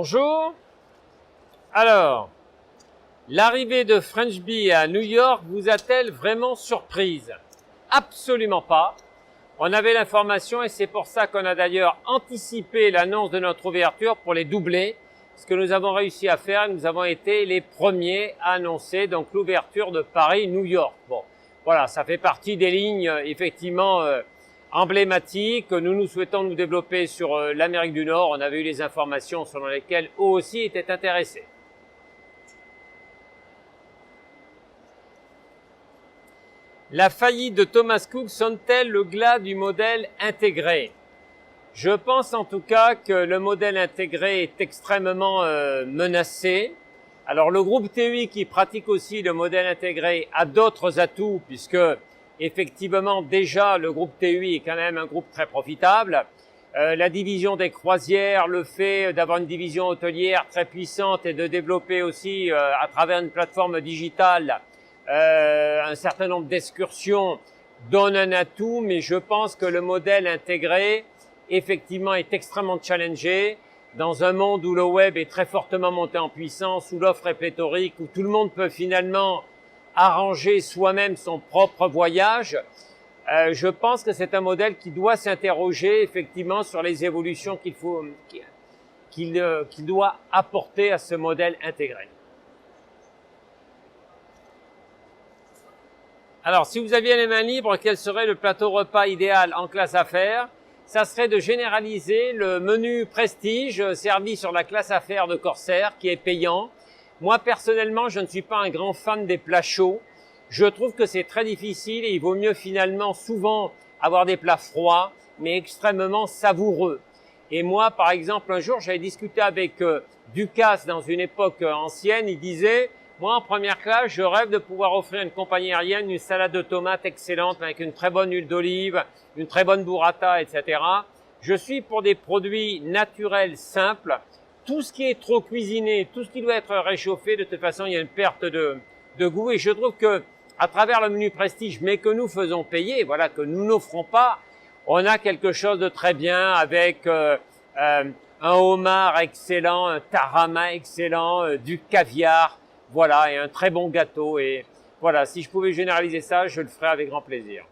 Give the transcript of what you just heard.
Bonjour. Alors, l'arrivée de French Bee à New York vous a-t-elle vraiment surprise? Absolument pas. On avait l'information et c'est pour ça qu'on a d'ailleurs anticipé l'annonce de notre ouverture pour les doubler. Ce que nous avons réussi à faire, nous avons été les premiers à annoncer donc l'ouverture de Paris-New York. Bon, voilà, ça fait partie des lignes effectivement emblématiques. Nous souhaitons nous développer sur l'Amérique du Nord. On avait eu les informations selon lesquelles eux aussi étaient intéressés. La faillite de Thomas Cook sonne-t-elle le glas du modèle intégré? Je pense en tout cas que le modèle intégré est extrêmement menacé. Alors le groupe TEI qui pratique aussi le modèle intégré a d'autres atouts puisque effectivement déjà le groupe TEI est quand même un groupe très profitable. La division des croisières, le fait d'avoir une division hôtelière très puissante et de développer aussi à travers une plateforme digitale un certain nombre d'excursions donne un atout, mais je pense que le modèle intégré effectivement est extrêmement challengé dans un monde où le web est très fortement monté en puissance, où l'offre est pléthorique, où tout le monde peut finalement arranger soi-même son propre voyage. Je pense que c'est un modèle qui doit s'interroger effectivement sur les évolutions qu'il doit apporter à ce modèle intégré. Alors, si vous aviez les mains libres, quel serait le plateau repas idéal en classe affaires? Ça serait de généraliser le menu prestige servi sur la classe affaires de Corsair, qui est payant. Moi, personnellement, je ne suis pas un grand fan des plats chauds. Je trouve que c'est très difficile et il vaut mieux finalement souvent avoir des plats froids, mais extrêmement savoureux. Et moi, par exemple, un jour, j'avais discuté avec Ducasse dans une époque ancienne. Il disait... Moi, en première classe, je rêve de pouvoir offrir à une compagnie aérienne une salade de tomates excellente avec une très bonne huile d'olive, une très bonne burrata, etc. Je suis pour des produits naturels simples. Tout ce qui est trop cuisiné, tout ce qui doit être réchauffé, de toute façon, il y a une perte de goût. Et je trouve que, à travers le menu prestige, mais que nous faisons payer, voilà, que nous n'offrons pas, on a quelque chose de très bien avec un homard excellent, un tarama excellent, du caviar. Voilà, et un très bon gâteau. Et voilà, si je pouvais généraliser ça, je le ferais avec grand plaisir.